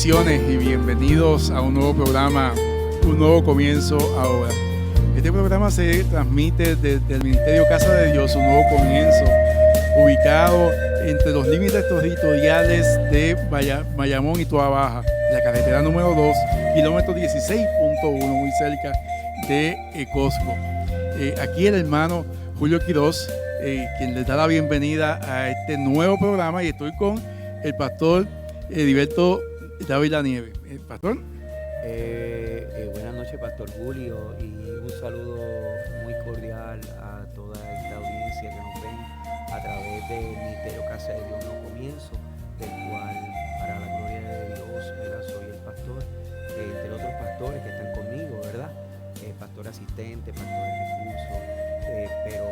Bendiciones y bienvenidos a un nuevo programa, un nuevo comienzo ahora. Este programa se transmite desde el Ministerio Casa de Dios, un nuevo comienzo, ubicado entre los límites territoriales de Bayamón y Toa Baja, la carretera número 2, kilómetro 16.1, muy cerca de Costco. Aquí el hermano Julio Quiroz, quien les da la bienvenida a este nuevo programa, y estoy con el pastor Heriberto Dávila Nieve. Pastor. Buenas noches, Pastor Julio, y un saludo muy cordial a toda esta audiencia que nos ven a través del Ministerio Casa de Dios Nuevo Comienzo, del cual, para la gloria de Dios, ¿verdad? Soy el pastor, entre otros pastores que están conmigo, ¿verdad? Pastor asistente, pastor de recursos, pero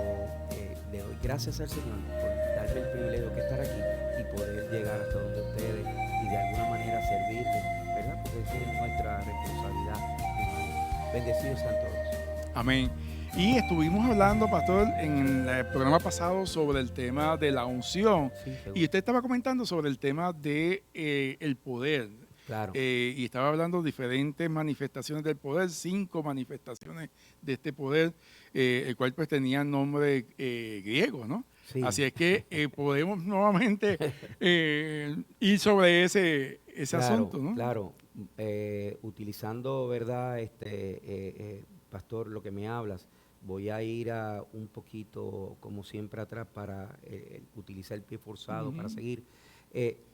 le doy gracias al Señor por darme el privilegio de estar aquí y poder llegar hasta donde ustedes y de alguna manera servirles, ¿verdad? Porque esa es nuestra responsabilidad, hermano. Bendecidos sean todos. Amén. Y estuvimos hablando, pastor, en el programa pasado sobre el tema de la unción. Sí, Y usted estaba comentando sobre el tema de el poder. claro. Y estaba hablando de diferentes manifestaciones del poder, 5 manifestaciones de este poder, el cual pues tenía nombre griego, ¿no? Sí. Así es que podemos nuevamente ir sobre ese Claro, asunto, ¿no? claro. Utilizando, ¿verdad? Pastor, lo que me hablas, voy a ir un poquito, como siempre, atrás para utilizar el pie forzado para seguir.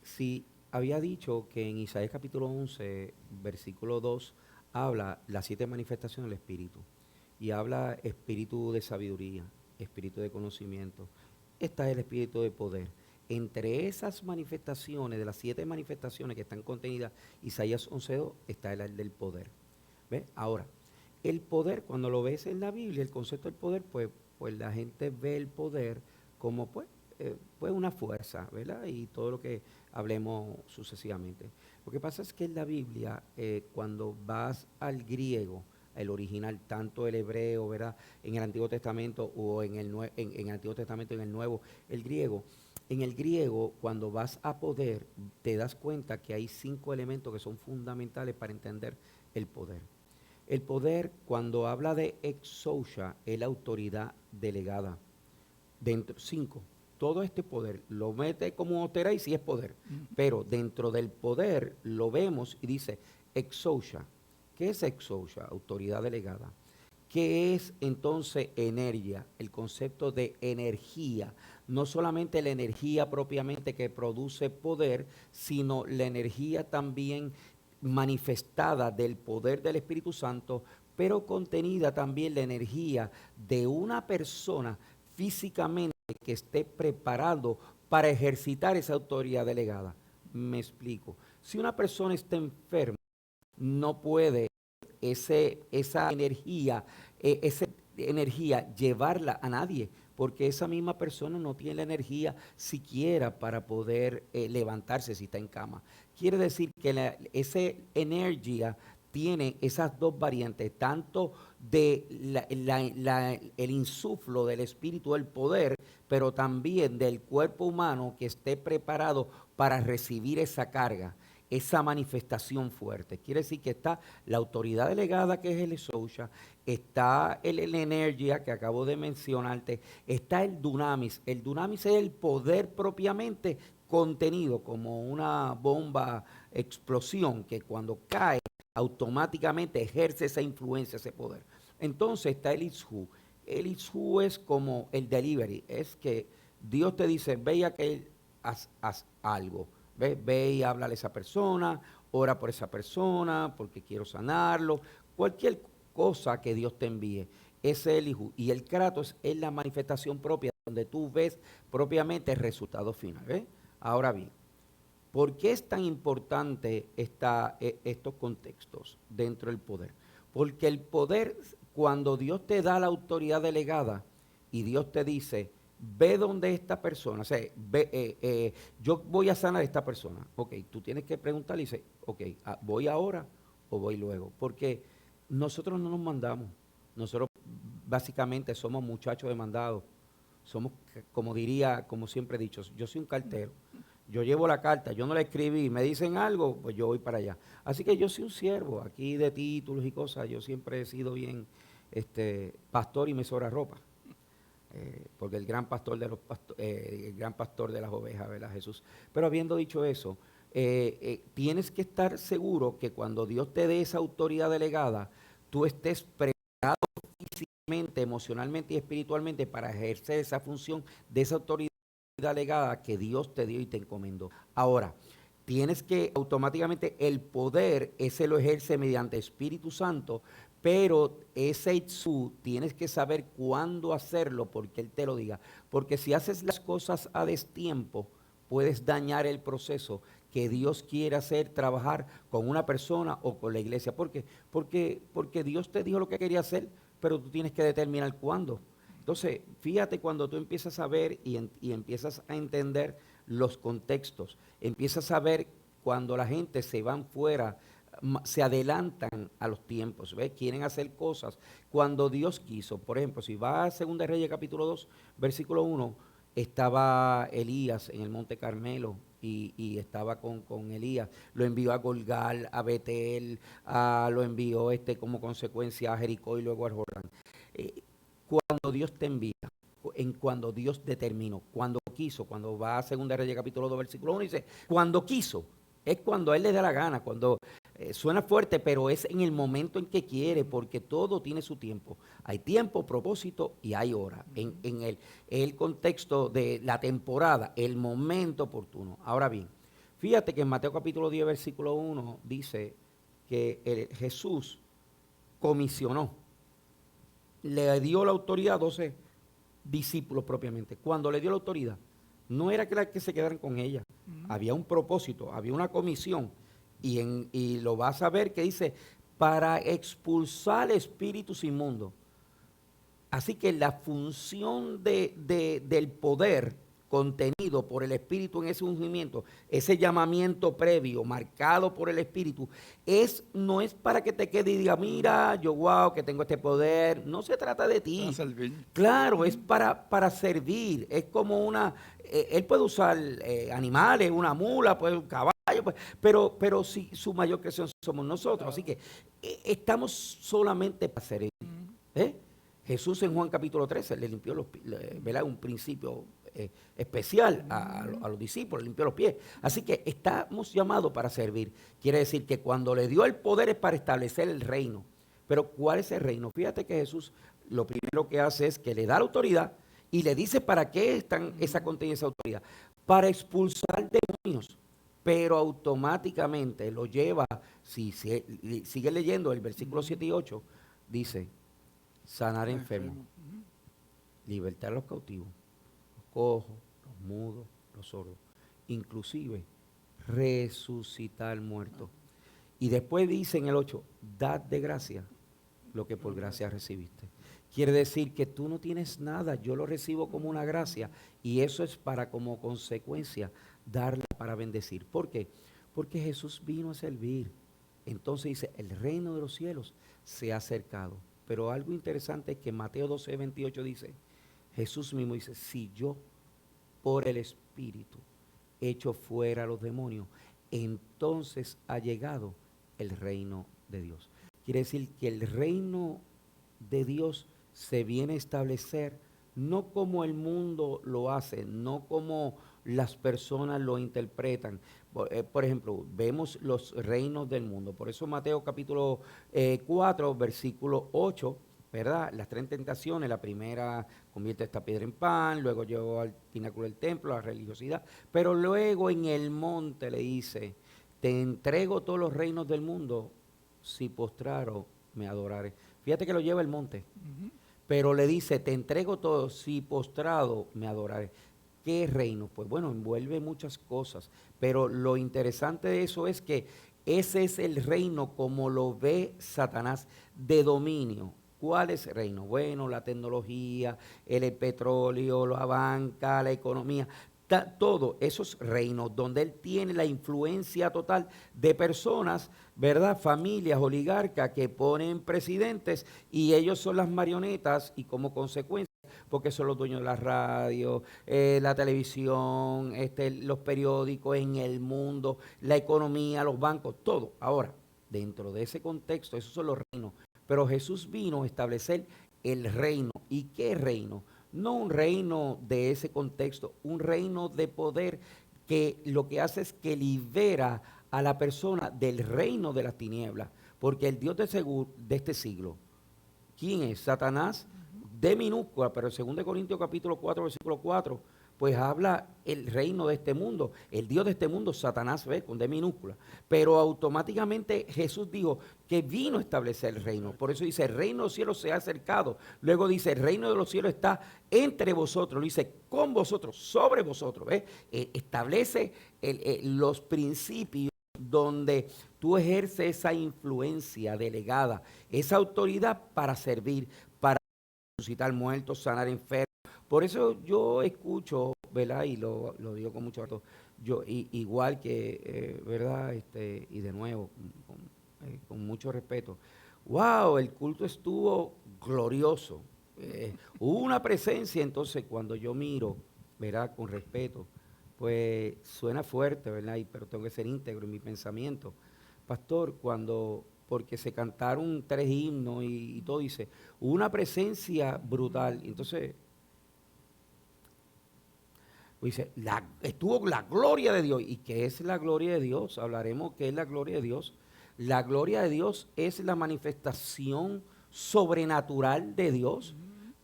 Si había dicho que en Isaías capítulo 11, versículo 2, habla las 7 manifestaciones del Espíritu. Y habla espíritu de sabiduría, espíritu de conocimiento. Está el espíritu de poder. Entre esas manifestaciones, de las 7 manifestaciones que están contenidas en Isaías 11.2, está el del poder. ¿Ves? Ahora, el poder, cuando lo ves en la Biblia, el concepto del poder, pues la gente ve el poder como pues una fuerza, ¿verdad? Y todo lo que hablemos sucesivamente. Lo que pasa es que en la Biblia, cuando vas al griego, el original, tanto el hebreo, ¿verdad? En el Antiguo Testamento o en el Antiguo Testamento, en el Nuevo, el griego. En el griego, cuando vas a poder, te das cuenta que hay 5 elementos que son fundamentales para entender el poder. El poder, cuando habla de exousia, es la autoridad delegada. Dentro, 5. Todo este poder lo mete como otera y sí es poder. Pero dentro del poder lo vemos y dice exousia. ¿Qué es exousia? Autoridad delegada. ¿Qué es entonces energía? El concepto de energía. No solamente la energía propiamente que produce poder, sino la energía también manifestada del poder del Espíritu Santo, pero contenida también la energía de una persona físicamente que esté preparado para ejercitar esa autoridad delegada. Me explico. Si una persona está enferma, no puede esa energía llevarla a nadie, porque esa misma persona no tiene la energía siquiera para poder levantarse si está en cama. Quiere decir que esa energía tiene esas 2 variantes, tanto de el insuflo del espíritu del poder, pero también del cuerpo humano que esté preparado para recibir esa carga, esa manifestación fuerte. Quiere decir que está la autoridad delegada, que es el exousia, está el energía que acabo de mencionarte, está el dunamis. El dunamis es el poder propiamente contenido como una bomba explosión que cuando cae automáticamente ejerce esa influencia, ese poder. Entonces está el ishu. El ishu es como el delivery, es que Dios te dice, ve y haz algo. Ve y háblale a esa persona, ora por esa persona, porque quiero sanarlo. Cualquier cosa que Dios te envíe, ese es el hijo. Y el kratos es la manifestación propia, donde tú ves propiamente el resultado final. ¿Ves? Ahora bien, ¿por qué es tan importante estos contextos dentro del poder? Porque el poder, cuando Dios te da la autoridad delegada y Dios te dice, ve donde esta persona, o sea, yo voy a sanar a esta persona. Ok, tú tienes que preguntarle y dice, ok, ¿voy ahora o voy luego? Porque nosotros no nos mandamos. Nosotros básicamente somos muchachos demandados. Somos, como diría, como siempre he dicho, yo soy un cartero. Yo llevo la carta, yo no la escribí, me dicen algo, pues yo voy para allá. Así que yo soy un siervo aquí de títulos y cosas. Yo siempre he sido bien pastor y me sobra ropa. Porque el gran pastor de el gran pastor de las ovejas, ¿verdad, Jesús? Pero habiendo dicho eso, tienes que estar seguro que cuando Dios te dé esa autoridad delegada, tú estés preparado físicamente, emocionalmente y espiritualmente para ejercer esa función de esa autoridad delegada que Dios te dio y te encomendó. Ahora, tienes que automáticamente el poder, ese lo ejerce mediante Espíritu Santo, pero ese Itsu tienes que saber cuándo hacerlo porque Él te lo diga. Porque si haces las cosas a destiempo, puedes dañar el proceso que Dios quiere hacer, trabajar con una persona o con la iglesia. ¿Por qué? Porque Dios te dijo lo que quería hacer, pero tú tienes que determinar cuándo. Entonces, fíjate cuando tú empiezas a ver y empiezas a entender los contextos, empiezas a ver cuando la gente se van fuera, se adelantan a los tiempos, ¿ves? Quieren hacer cosas cuando Dios quiso. Por ejemplo, si va a 2 Reyes capítulo 2, versículo 1, estaba Elías en el Monte Carmelo y estaba con Elías. Lo envió a Golgal, a Betel, lo envió como consecuencia a Jericó y luego a Jordán. Cuando Dios te envía, cuando Dios determinó, cuando quiso, cuando va a 2 Reyes capítulo 2, versículo 1, dice, cuando quiso, es cuando a Él le da la gana, cuando suena fuerte, pero es en el momento en que quiere, porque todo tiene su tiempo. Hay tiempo, propósito y hay hora. En el contexto de la temporada, el momento oportuno. Ahora bien, fíjate que en Mateo capítulo 10, versículo 1, dice que Jesús comisionó, le dio la autoridad a 12 discípulos propiamente. Cuando le dio la autoridad, no era que se quedaran con ella. Había un propósito, había una comisión. Y lo vas a ver que dice, para expulsar espíritus inmundos. Así que la función del poder contenido por el Espíritu en ese ungimiento, ese llamamiento previo, marcado por el Espíritu, no es para que te quede y diga, mira, yo wow, que tengo este poder. No se trata de ti. Para servir. Claro, es para servir. Es como él puede usar animales, una mula, puede un caballo, pero sí, su mayor creación somos nosotros. Así que estamos solamente para servir. Jesús en Juan capítulo 13 le limpió los pies, ¿verdad? Un principio especial a los discípulos, limpió los pies. Así que estamos llamados para servir. Quiere decir que cuando le dio el poder es para establecer el reino. Pero ¿cuál es el reino? Fíjate que Jesús lo primero que hace es que le da la autoridad y le dice para qué contiene esa autoridad. Para expulsar demonios. Pero automáticamente lo lleva, si sigue leyendo el versículo 7 y 8, dice, sanar enfermos, libertar a los cautivos, los cojos, los mudos, los sordos, inclusive resucitar muertos. Y después dice en el 8, dad de gracia lo que por gracia recibiste. Quiere decir que tú no tienes nada, yo lo recibo como una gracia y eso es para como consecuencia darla para bendecir. ¿Por qué? Porque Jesús vino a servir. Entonces dice, el reino de los cielos se ha acercado. Pero algo interesante es que Mateo 12, 28 dice, Jesús mismo dice, si yo por el Espíritu echo fuera a los demonios, entonces ha llegado el reino de Dios. Quiere decir que el reino de Dios se viene a establecer no como el mundo lo hace, no como las personas lo interpretan. Por ejemplo, vemos los reinos del mundo. Por eso Mateo capítulo 4, versículo 8, ¿verdad? Las 3 tentaciones, la primera, convierte esta piedra en pan, luego llegó al pináculo del templo, la religiosidad, pero luego en el monte le dice, te entrego todos los reinos del mundo, si postraro me adoraré. Fíjate que lo lleva el monte, pero le dice, te entrego todo, si postrado me adoraré. ¿Qué reino? Pues bueno, envuelve muchas cosas, pero lo interesante de eso es que ese es el reino como lo ve Satanás, de dominio. ¿Cuál es el reino? Bueno, la tecnología, el petróleo, la banca, la economía, todos esos reinos donde él tiene la influencia total de personas, ¿verdad? Familias, oligarcas que ponen presidentes y ellos son las marionetas y como consecuencia porque son los dueños de la radio, la televisión, los periódicos en el mundo, la economía, los bancos, todo. Ahora, dentro de ese contexto, esos son los reinos. Pero Jesús vino a establecer el reino. ¿Y qué reino? No un reino de ese contexto, un reino de poder que lo que hace es que libera a la persona del reino de las tinieblas. Porque el Dios de este siglo, ¿quién es? Satanás, de minúscula, pero en 2 Corintios capítulo 4, versículo 4, pues habla el reino de este mundo, el Dios de este mundo, Satanás, ve, con D minúscula. Pero automáticamente Jesús dijo que vino a establecer el reino. Por eso dice, el reino de los cielos se ha acercado. Luego dice, el reino de los cielos está entre vosotros. Lo dice, con vosotros, sobre vosotros. ¿Ves? Establece los principios donde tú ejerces esa influencia delegada, esa autoridad para servir, para resucitar muertos, sanar enfermos. Por eso yo escucho, ¿verdad? Y lo digo con mucho respeto, igual que, ¿verdad? Y de nuevo, con mucho respeto. ¡Wow! El culto estuvo glorioso. Hubo una presencia, entonces, cuando yo miro, ¿verdad? Con respeto, pues suena fuerte, ¿verdad? Pero tengo que ser íntegro en mi pensamiento. Pastor, porque se cantaron 3 himnos y todo, dice, hubo una presencia brutal. Entonces, dice, estuvo la gloria de Dios. ¿Y qué es la gloria de Dios? Hablaremos qué es la gloria de Dios. La gloria de Dios es la manifestación sobrenatural de Dios,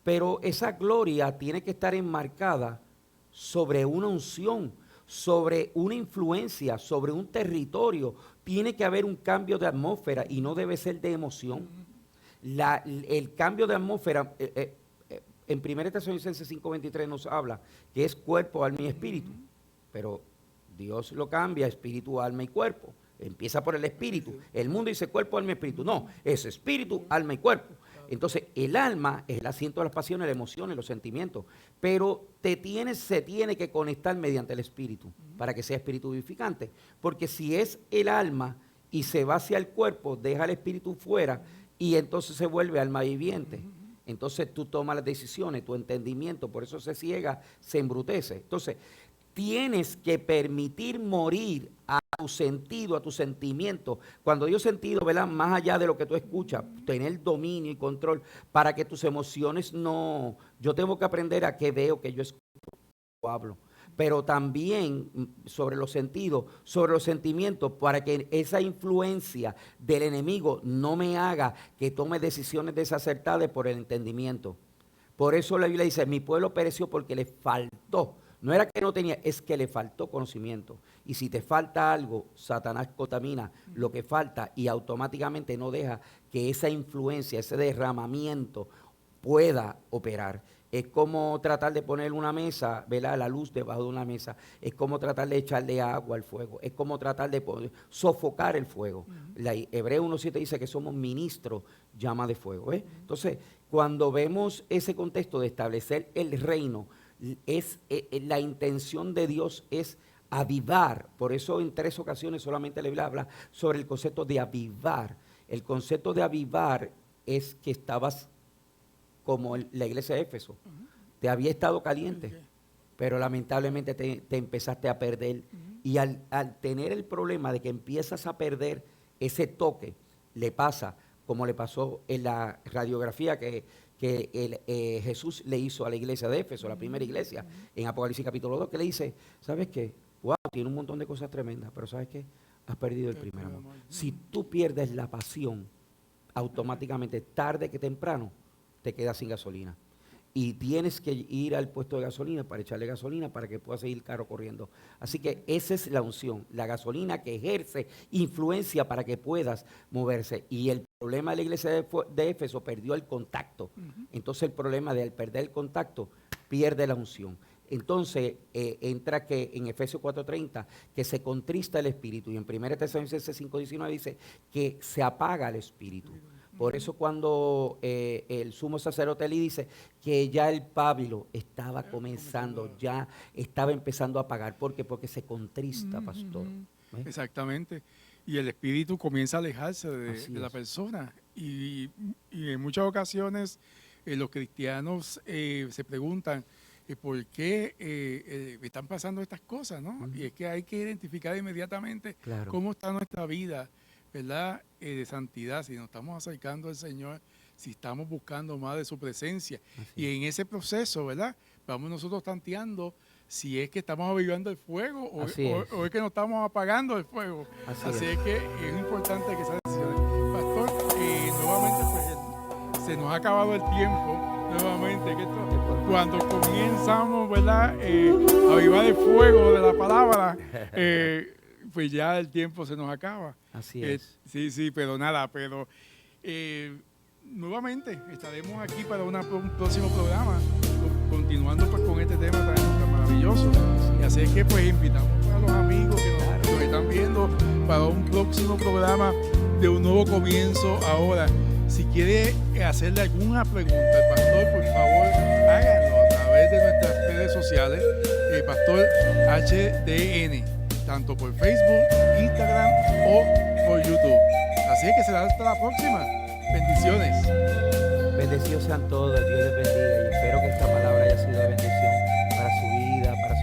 pero esa gloria tiene que estar enmarcada sobre una unción, sobre una influencia, sobre un territorio. Tiene que haber un cambio de atmósfera y no debe ser de emoción. El cambio de atmósfera, en 1 Tesalonicenses 5:23 nos habla que es cuerpo, alma y espíritu, pero Dios lo cambia, espíritu, alma y cuerpo. Empieza por el espíritu. El mundo dice cuerpo, alma y espíritu. No, es espíritu, alma y cuerpo. Entonces, el alma es el asiento de las pasiones, las emociones, los sentimientos, pero se tiene que conectar mediante el espíritu para que sea espíritu vivificante. Porque si es el alma y se va hacia el cuerpo, deja el espíritu fuera y entonces se vuelve alma viviente. Entonces tú tomas las decisiones, tu entendimiento, por eso se ciega, se embrutece. Entonces, tienes que permitir morir a tu sentido, a tu sentimiento. Cuando digo sentido, ¿verdad? Más allá de lo que tú escuchas, tener dominio y control para que tus emociones no... Yo tengo que aprender a qué veo, que yo escucho o hablo. Pero también sobre los sentidos, sobre los sentimientos, para que esa influencia del enemigo no me haga que tome decisiones desacertadas por el entendimiento. Por eso la Biblia dice, mi pueblo pereció porque le faltó. No era que no tenía, es que le faltó conocimiento. Y si te falta algo, Satanás contamina lo que falta y automáticamente no deja que esa influencia, ese derramamiento pueda operar. Es como tratar de poner una mesa, ¿verdad? La luz debajo de una mesa. Es como tratar de echarle agua al fuego. Es como tratar de sofocar el fuego. Hebreo 1:7 dice que somos ministros, llama de fuego. Entonces, cuando vemos ese contexto de establecer el reino, la intención de Dios es avivar. Por eso en 3 ocasiones solamente la Biblia habla sobre el concepto de avivar. El concepto de avivar es que estabas como la iglesia de Éfeso. Te había estado caliente, pero lamentablemente te empezaste a perder. Y al tener el problema de que empiezas a perder ese toque, le pasa como le pasó en la radiografía que Jesús le hizo a la iglesia de Éfeso, la primera iglesia, en Apocalipsis capítulo 2, que le dice, ¿sabes qué? Wow, tiene un montón de cosas tremendas, pero ¿sabes qué? Has perdido el primer amor. Si tú pierdes la pasión, automáticamente, tarde que temprano, te quedas sin gasolina. Y tienes que ir al puesto de gasolina para echarle gasolina para que pueda seguir el carro corriendo. Así que esa es la unción, la gasolina que ejerce influencia para que puedas moverse. Y el problema de la iglesia de Éfeso perdió el contacto. Entonces el problema de al perder el contacto, pierde la unción. Entonces entra que en Efesios 4:30 que se contrista el espíritu. Y en 1 Tesalonicenses 5:19 dice que se apaga el espíritu. Por eso cuando el sumo sacerdote le dice que ya el pábilo estaba comenzando, ya estaba empezando a apagar. ¿Por qué? Porque se contrista, pastor. Exactamente. Y el espíritu comienza a alejarse de la persona. Y en muchas ocasiones los cristianos se preguntan por qué están pasando estas cosas, ¿no? Ujú. Y es que hay que identificar inmediatamente Claro. cómo está nuestra vida, ¿verdad? De santidad, si nos estamos acercando al Señor, si estamos buscando más de su presencia. Así Y es. en ese proceso, ¿verdad? Vamos nosotros tanteando si es que estamos avivando el fuego Así es. o es que no estamos apagando el fuego. Así Es es. que es importante que esas decisiones. Pastor, nuevamente pues se nos ha acabado el tiempo. Nuevamente, que cuando comenzamos, ¿verdad? A avivar el fuego de la palabra, pues ya el tiempo se nos acaba. Así es. Sí, pero nada, pero nuevamente estaremos aquí para un próximo programa, continuando pues con este tema tan maravilloso. Y así es que pues invitamos a los amigos que nos están viendo para un próximo programa de un nuevo comienzo ahora. Si quiere hacerle alguna pregunta al pastor, por favor, háganlo a través de nuestras redes sociales, Pastor HDN, tanto por Facebook, Instagram o por YouTube. Así es que será hasta la próxima. Bendiciones. Bendecidos sean todos, Dios les bendiga y espero que esta palabra haya sido de bendición para su vida, para